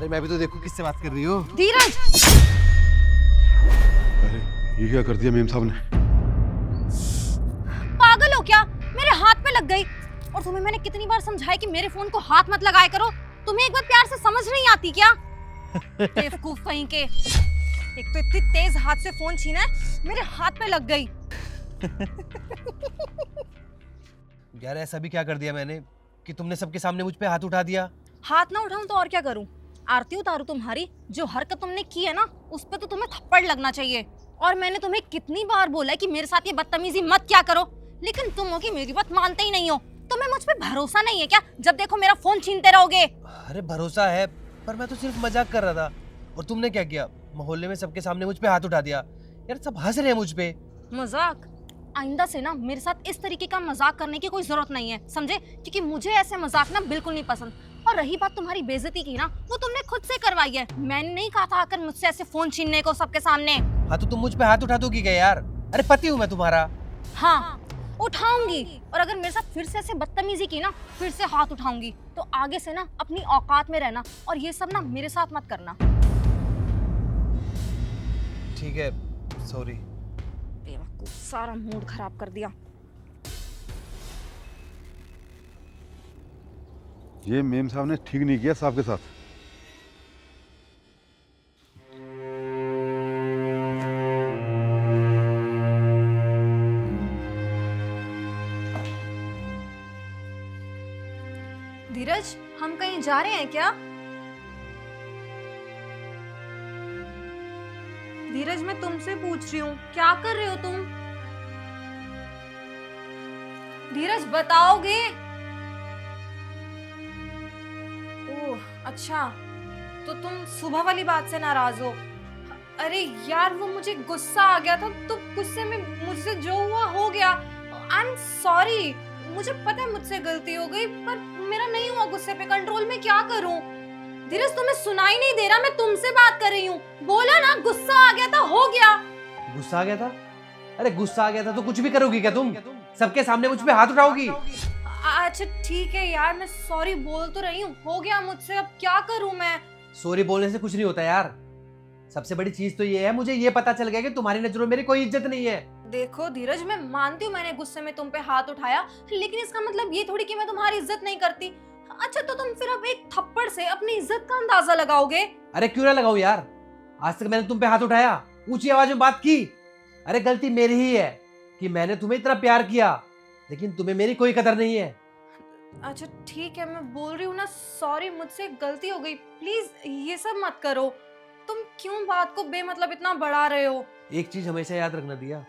अरे मैं भी तो देखूं किससे बात कर रही हो। धीरज, अरे ये क्या कर दिया मेम साहब ने? पागल हो क्या? मेरे हाथ पे लग गई। और तुम्हें मैंने कितनी बार समझाया कि मेरे फोन को हाथ मत लगाया करो। तुम्हें एक बार प्यार से समझ नहीं आती क्या? बेवकूफ कहीं के। एक तो इतनी तेज हाथ से फोन छीना है, मेरे हाथ पे लग गई। यार ऐसा भी क्या कर दिया मैंने कि तुमने सबके सामने मुझ पे हाथ उठा दिया? हाथ ना उठाऊं तो और क्या करूं? आरती उतारूं तुम्हारी? जो हरकत तुमने की है ना, उस पे तो तुम्हें थप्पड़ लगना चाहिए। और मैंने तुम्हें कितनी बार बोला है कि मेरे साथ ये बदतमीजी मत क्या करो, लेकिन तुम हो कि मेरी बात मानते ही नहीं हो। तुम्हें मुझ पे भरोसा नहीं है क्या? जब देखो मेरा फोन छीनते रहोगे। अरे भरोसा है, पर मैं तो सिर्फ मजाक कर रहा था। और तुमने क्या किया? मोहल्ले में सबके सामने मुझ पे हाथ उठा दिया। यार सब हंस रहे हैं मुझ पे। मजाक? आइंदा से ना मेरे साथ इस तरीके का मजाक करने की कोई जरूरत नहीं है, समझे? क्योंकि मुझे ऐसे मजाक ना बिल्कुल नहीं पसंद। और रही बात तुम्हारी बेइज्जती की ना, वो तुमने खुद से करवाई है। मैंने नहीं कहा था आकर मुझसे ऐसे फोन छीनने को सबके सामने। हाँ तो तुम मुझ पे हाथ उठा दोगी क्या यार? अरे पति हूँ मैं तुम्हारा। हाँ, उठाऊंगी। और अगर मेरे साथ फिर से ऐसे बदतमीजी की ना, फिर से हाथ उठाऊंगी। तो आगे से ना अपनी औकात में रहना, और ये सब ना मेरे साथ मत करना। ठीक है, सॉरी। बेवकूफ, सारा मूड खराब कर दिया। ये मेम साहब ने ठीक नहीं किया साहब के साथ। धीरज, हम कहीं जा रहे हैं क्या? धीरज, मैं तुमसे पूछ रही हूँ, क्या कर रहे हो तुम? धीरज, बताओगे? ओह अच्छा, तो तुम सुबह वाली बात से नाराज हो? अरे यार, वो मुझे गुस्सा आ गया था, तो गुस्से में मुझसे जो हुआ हो गया। आई एम सॉरी। मुझे पता है मुझसे गलती हो गई, पर मेरा नहीं हुआ गुस्से पे कंट्रोल। मैं क्या करूं? धीरज, तुम्हें सुनाई नहीं दे रहा? मैं तुमसे बात कर रही हूँ। बोला ना, गुस्सा आ गया था, हो गया। गुस्सा आ गया था? अरे गुस्सा आ गया था तो कुछ भी करोगी क्या तुम? सबके सामने मुझ पे हाथ उठाओगी? अच्छा ठीक है यार, मैं सॉरी बोल तो रही हूँ, हो गया मुझसे, अब क्या करूँ मैं? सॉरी बोलने से कुछ नहीं होता यार। सबसे बड़ी चीज तो ये है, मुझे ये पता चल गया कि तुम्हारी नजरों में मेरी कोई इज्जत नहीं है। देखो धीरज, मैं मानती हूँ मैंने गुस्से में तुम पे हाथ उठाया, लेकिन इसका मतलब ये थोड़ी कि मैं तुम्हारी इज्जत नहीं करती। अच्छा तो तुम फिर अब एक थप्पड़ से अपनी इज्जत का अंदाजा लगाओगे? अरे क्यों ना लगाऊं यार, आज तक मैंने तुम पे हाथ उठाया, ऊंची आवाज में बात की? अरे गलती मेरी ही है कि मैंने तुम्हें इतना प्यार किया, लेकिन तुम्हें मेरी कोई कदर नहीं है। अच्छा ठीक है, मैं बोल रही हूँ ना, सॉरी, मुझसे गलती हो गई। प्लीज ये सब मत करो। तुम क्यों बात को बेमतलब इतना बढ़ा रहे हो? एक चीज हमेशा याद रखना दिया,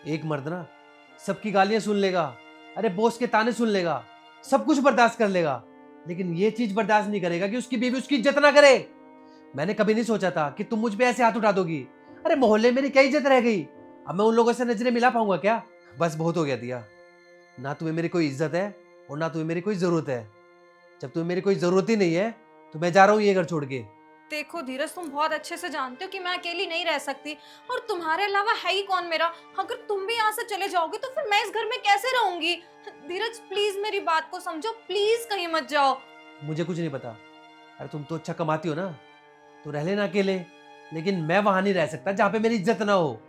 एक मर्द ना सबकी गालियां सुन लेगा, अरे बॉस के ताने सुन लेगा, सब कुछ बर्दाश्त कर लेगा, लेकिन ये चीज बर्दाश्त नहीं करेगा कि उसकी बीवी उसकी इज्जत ना करे। मैंने कभी नहीं सोचा था कि तुम मुझ पे ऐसे हाथ उठा दोगी। अरे मोहल्ले में मेरी क्या इज्जत रह गई? अब मैं उन लोगों से नजरें मिला पाऊंगा क्या? बस बहुत हो गया दिया। ना तुम्हें मेरी कोई इज्जत है और ना तुम्हें मेरी कोई जरूरत है। जब तुम्हें मेरी कोई जरूरत ही नहीं है तो मैं जा रहा हूँ ये घर छोड़ के। देखो धीरज, तुम बहुत अच्छे से जानते हो कि मैं अकेली नहीं रह सकती, और तुम्हारे अलावा है ही कौन मेरा? अगर तुम भी यहाँ से चले जाओगे तो फिर मैं इस घर में कैसे रहूंगी? धीरज प्लीज मेरी बात को समझो, प्लीज कहीं मत जाओ। मुझे कुछ नहीं पता। अरे तुम तो अच्छा कमाती हो ना, तो रह लेना अकेले, लेकिन मैं वहां नहीं रह सकता जहाँ पे मेरी इज्जत ना हो।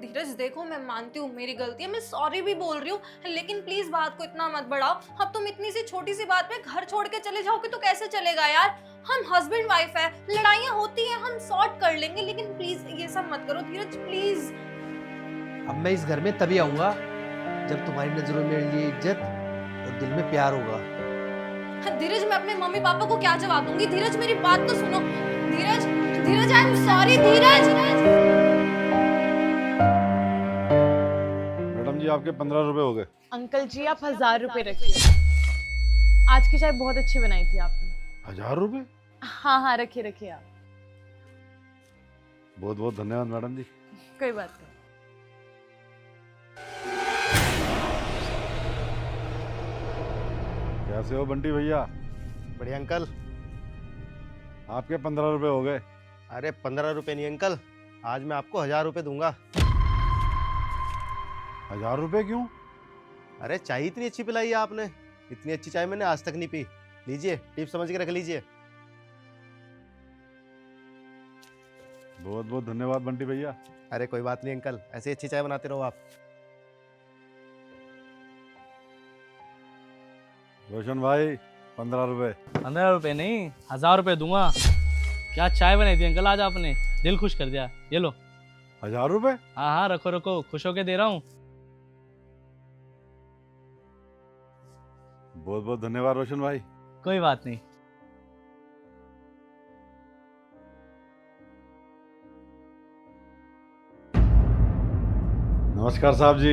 धीरज देखो, मैं मानती हूँ मेरी गलती है, मैं सॉरी भी बोल रही हूँ, लेकिन प्लीज बात को इतना मत बढ़ाओ। अब तुम इतनी सी छोटी सी बात पे घर छोड़ के चले जाओगे तो कैसे चलेगा यार? हम हस्बैंड वाइफ है, लड़ाइयाँ होती हैं, हम सॉर्ट कर लेंगे, लेकिन प्लीज ये सब मत करो धीरज, प्लीज। अब मैं इस घर में तभी आऊंगा जब तुम्हारी नजरों में मेरे लिए इज्जत और दिल में प्यार होगा। धीरज, मैं अपने मम्मी पापा को क्या जवाब दूंगी? धीरज मेरी बात तो सुनो। Dheeraj, Dheeraj I am sorry. Dheeraj, madam ji आपके 15 रुपए हो गए। अंकल जी आप 1000 रुपए रखिए। आज की चाय बहुत अच्छी बनाई थी आपने। 1000 रुपए? हाँ हाँ, रखिए रखिए आप। बहुत बहुत धन्यवाद मैडम जी। कोई बात नहीं। कैसे हो बंटी भैया? बढ़िया अंकल। आपके 15 रुपए हो गए। अरे 15 रुपए नहीं अंकल, आज मैं आपको 1000 रुपए दूंगा। 1000 रुपए क्यों? अरे चाय इतनी अच्छी पिलाई है आपने, इतनी अच्छी चाय मैंने आज तक नहीं पी। लीजिए, टिप समझ के रख लीजिए। बहुत बहुत धन्यवाद बंटी भैया। अरे कोई बात नहीं अंकल, ऐसी अच्छी चाय बनाते रहो आप। रोशन भाई 15 रुपए। 15 रुपए नहीं, 1000 रुपए दूंगा। क्या चाय बनाई थी अंकल आज आपने, दिल खुश कर दिया। ये लो। 1000 रुपए? हाँ हाँ, रखो रखो, खुश होके दे रहा हूँ। बहुत बहुत धन्यवाद रोशन भाई। कोई बात नहीं। नमस्कार साहब जी।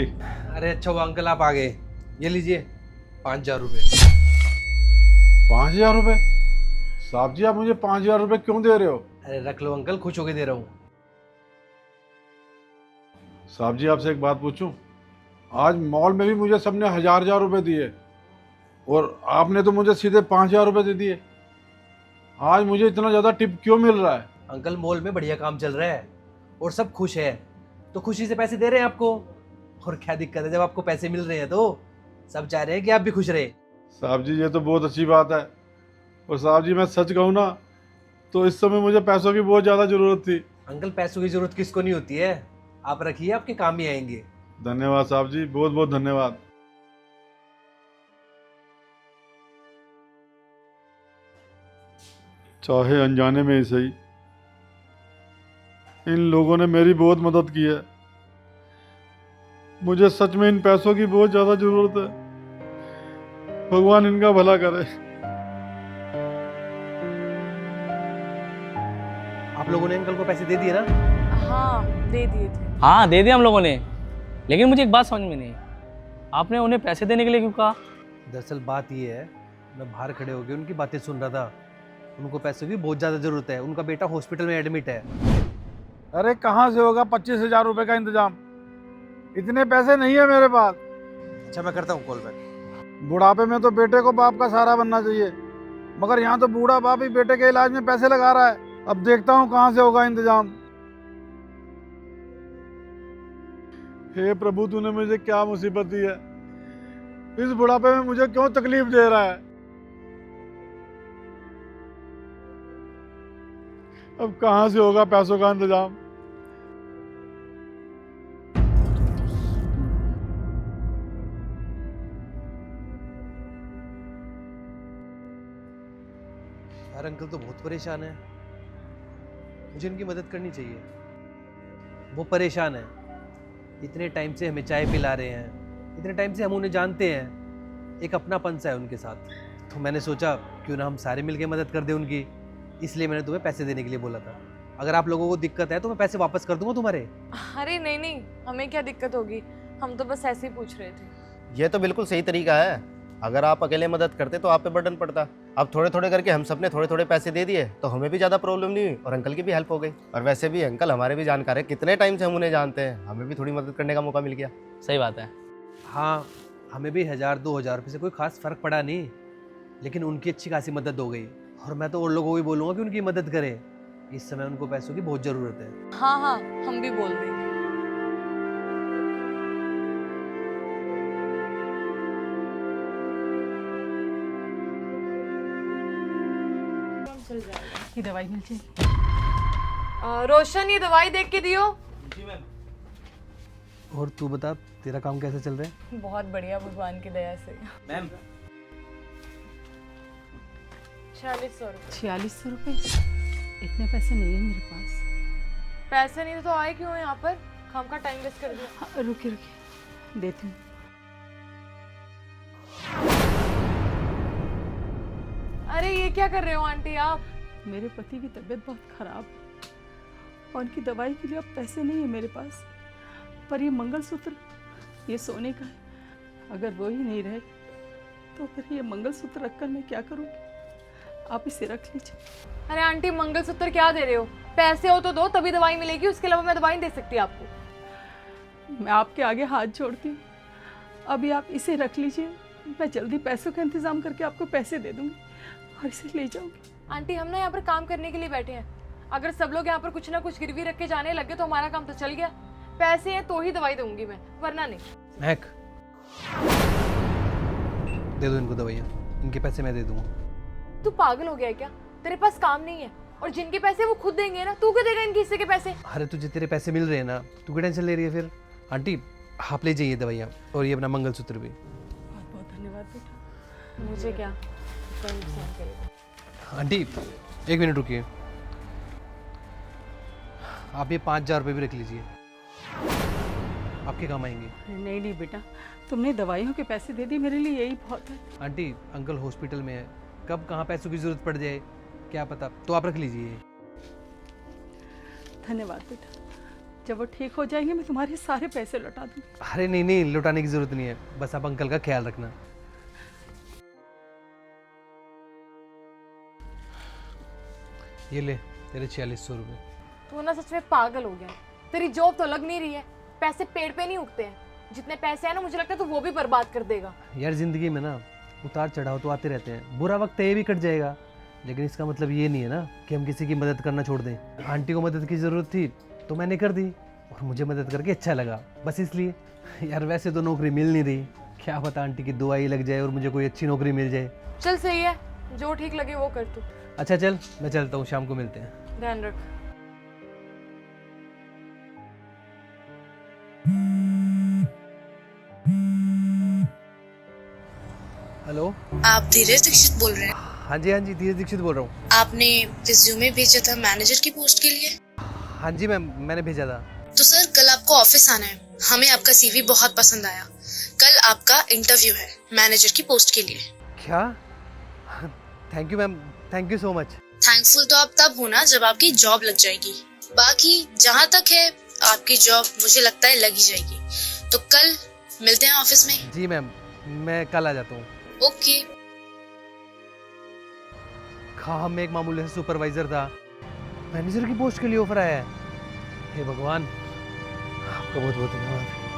अरे अच्छा हुआ अंकल आप आ गए। ये लीजिए 5000 रुपये। 5000 रुपए? साहब जी आप मुझे 5000 रुपए क्यों दे रहे हो? अरे रख लो अंकल, खुश होके दे रहा हूँ। साहब जी आपसे एक बात पूछूं? आज मॉल में भी मुझे सबने हजार रुपए दिए और आपने तो मुझे सीधे 5000 रुपए दे दिए। आज मुझे इतना ज़्यादा टिप क्यों मिल रहा है? अंकल मॉल में बढ़िया काम चल रहा है और सब खुश है, तो खुशी से पैसे दे रहे हैं आपको। और क्या दिक्कत है, जब आपको पैसे मिल रहे हैं तो सब चाह रहे हैं कि आप भी खुश रहे। साहब जी ये तो बहुत अच्छी बात है। और साहब जी मैं सच कहूँ ना तो इस समय मुझे पैसों की बहुत ज़्यादा ज़रूरत थी। अंकल पैसों की जरूरत किसको नहीं होती है, आप रखिए, आपके काम ही आएंगे। धन्यवाद साहब जी, बहुत बहुत धन्यवाद। चाहे अनजाने में ही सही, इन लोगों ने मेरी बहुत मदद की है। मुझे सच में इन पैसों की बहुत ज़्यादा ज़रूरत है। भगवान इनका भला करे। आप लोगों ने अंकल को पैसे दे दिए ना? हाँ, दे दिए थे। हाँ दे दिया हम लोगों ने, लेकिन मुझे एक बात समझ में नहीं, आपने उन्हें पैसे देने के लिए क्यों कहा? दरअसल बात ये है, मैं बाहर खड़े होकर उनकी बातें सुन रहा था। उनको पैसों की बहुत ज़्यादा ज़रूरत है, उनका बेटा हॉस्पिटल में एडमिट है। अरे कहाँ से होगा 25,000 रुपए का इंतजाम? इतने पैसे नहीं है मेरे पास। अच्छा मैं करता हूँ कॉल बैक। बुढ़ापे में तो बेटे को बाप का सहारा बनना चाहिए, मगर यहाँ तो बूढ़ा बाप ही बेटे के इलाज में पैसे लगा रहा है। अब देखता हूँ कहाँ से होगा इंतजाम। हे प्रभु, तूने मुझे क्या मुसीबत दी है? इस बुढ़ापे में मुझे क्यों तकलीफ दे रहा है? अब कहाँ से होगा पैसों का इंतजाम? यार अंकल तो बहुत परेशान है, मुझे इनकी मदद करनी चाहिए। वो परेशान है, इतने टाइम से हमें चाय पिला रहे हैं, इतने टाइम से हम उन्हें जानते हैं, एक अपनापन सा है उनके साथ। तो मैंने सोचा क्यों ना हम सारे मिलके मदद कर दें उनकी, इसलिए मैंने तुम्हें पैसे देने के लिए बोला था। अगर आप लोगों को दिक्कत है तो मैं पैसे वापस कर दूंगा तुम्हारे। अरे नहीं नहीं, हमें क्या दिक्कत होगी, हम तो बस ऐसे ही पूछ रहे थे। ये तो बिल्कुल सही तरीका है। अगर आप अकेले मदद करते तो आप पे बर्डन पड़ता। अब थोड़े थोड़े करके हम सब ने थोड़े थोड़े पैसे दे दिए तो हमें भी ज़्यादा प्रॉब्लम नहीं हुई और अंकल की भी हेल्प हो गई। और वैसे भी अंकल हमारे भी जानकार है, कितने टाइम से हम उन्हें जानते हैं, हमें भी थोड़ी मदद करने का मौका मिल गया। सही बात है। हाँ हमें भी 1000-2000 रुपये से कोई खास फर्क पड़ा नहीं, लेकिन उनकी अच्छी खासी मदद हो गई। और मैं तो और लोगों को भी बोलूँगा कि उनकी मदद करें, इस समय उनको पैसों की बहुत ज़रूरत है। हाँ हाँ, हम भी बोल देंगे। ये दवाई मिल जाएगी। रोशन, ये दवाई देख के दियो। और तू बता तेरा काम कैसे चल रहा है? बहुत बढ़िया, भगवान की दया से। मैम 4600 रुपये। 4600 रुपये? इतने पैसे नहीं है मेरे पास। पैसे नहीं तो आए क्यों यहाँ पर, हम का टाइम वेस्ट कर दिया। हाँ, रुकिए रुकिए, देती हूँ। अरे ये क्या कर रहे हो आंटी आप? मेरे पति की तबीयत बहुत खराब है और उनकी दवाई के लिए अब पैसे नहीं है मेरे पास। पर ये मंगलसूत्र, ये सोने का है, अगर वो ही नहीं रहे तो फिर ये मंगलसूत्र रखकर मैं क्या करूँगी? आप इसे रख लीजिए। अरे आंटी, मंगलसूत्र क्या दे रहे हो? पैसे हो तो दो, तभी दवाई मिलेगी, उसके अलावा मैं दवाई नहीं दे सकती आपको। मैं आपके आगे हाथ जोड़ती हूँ, अभी आप इसे रख लीजिए, मैं जल्दी पैसों का इंतजाम करके आपको पैसे दे दूँगी और इसे ले जाऊँगी। आंटी, हम ना यहाँ पर काम करने के लिए बैठे हैं, अगर सब लोग यहाँ पर कुछ ना कुछ गिरवी रख के जाने लगे तो हमारा काम तो चल गया। पैसे हैं तो ही दवाई दूंगी मैं, वरना नहीं। महक दे दो इनको दवाइयाँ, इनके पैसे मैं दे दूँगा। तू पागल हो गया है क्या? तेरे पास काम नहीं है, और जिनके पैसे वो खुद देंगे ना, तू क्यों देगा इनके हिस्से के पैसे? अरे तुझे तेरे पैसे मिल रहे हैं ना, तू क्यों टेंशन ले रही है फिर? आंटी आप ले जाइए दवाइयाँ और ये अपना मंगलसूत्र भी। बहुत बहुत धन्यवाद बेटा। मुझे क्या, कोई नुकसान करेगा। आंटी 1 मिनट रुकिए, आप ये 5,000 रुपये भी रख लीजिए, आपके काम आएंगे। नहीं नहीं बेटा, तुमने दवाइयों के पैसे दे दिए, मेरे लिए यही बहुत है। आंटी अंकल हॉस्पिटल में है, कब कहाँ पैसों की जरूरत पड़ जाए क्या पता, तो आप रख लीजिए। धन्यवाद बेटा, जब वो ठीक हो जाएंगे मैं तुम्हारे सारे पैसे लौटा दूंगी। अरे नहीं नहीं, लौटाने की जरूरत नहीं है, बस आप अंकल का ख्याल रखना। ये ले तेरे 4600 रुपये। तू ना सच में पागल हो गया, तेरी जॉब तो लग नहीं रही है, पैसे पेड़ पे नहीं उगते हैं, जितने पैसे हैं ना मुझे लगता है तू वो भी बर्बाद कर देगा। यार जिंदगी में ना उतार चढ़ाव तो आते रहते हैं, बुरा वक्त ये भी कट जाएगा, लेकिन इसका मतलब ये नहीं है ना कि हम किसी की मदद करना छोड़ दें। आंटी को मदद की ज़रूरत थी तो मैंने कर दी, और मुझे मदद करके अच्छा लगा, बस इसलिए। यार वैसे तो नौकरी मिल नहीं रही, क्या पता आंटी की दुआ ही लग जाए और मुझे कोई अच्छी नौकरी मिल जाए। चल सही है, जो ठीक लगे वो कर तू। अच्छा चल मैं चलता हूँ, शाम को मिलते हैं। ध्यान रख। हेलो, आप धीरज दीक्षित बोल रहे हैं? हाँ जी धीरज दीक्षित बोल रहा हूँ। आपने रिज्यूमे भेजा था मैनेजर की पोस्ट के लिए। हाँ जी मैम, मैंने भेजा था। तो सर कल आपको ऑफिस आना है, हमें आपका सीवी बहुत पसंद आया। कल आपका इंटरव्यू है मैनेजर की पोस्ट के लिए। क्या? Thank you ma'am, thank you so much. Thankful तो आप तब होना जब आपकी जॉब लग जाएगी, बाकी जहाँ तक है आपकी जॉब मुझे लगता है लग ही जाएगी। तो कल मिलते हैं ऑफिस में। जी मैम, मैं कल आ जाता हूँ। ओके। काम में एक मामूली से सुपरवाइजर था, मैनेजर की पोस्ट के लिए ऑफर आया है। हे भगवान, आपका बहुत बहुत धन्यवाद।